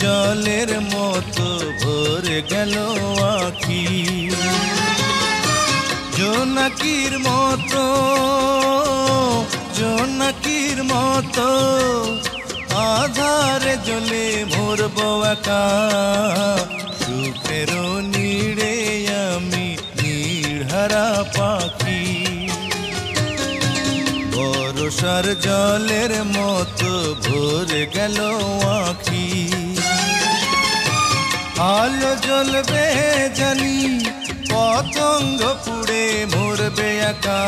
জলের মতো ভরে গেল আখি, জোনাকির মতো, জোনাকির মতো আধারে জ্বলে মরবো একা। সুখের নীড়ে আমি নীড়হারা পাখি, বর্ষার জলের মতো ভরে গেল আখি। আলো জ্বলবে জানি, পতঙ্গ পুড়ে মরবে একা।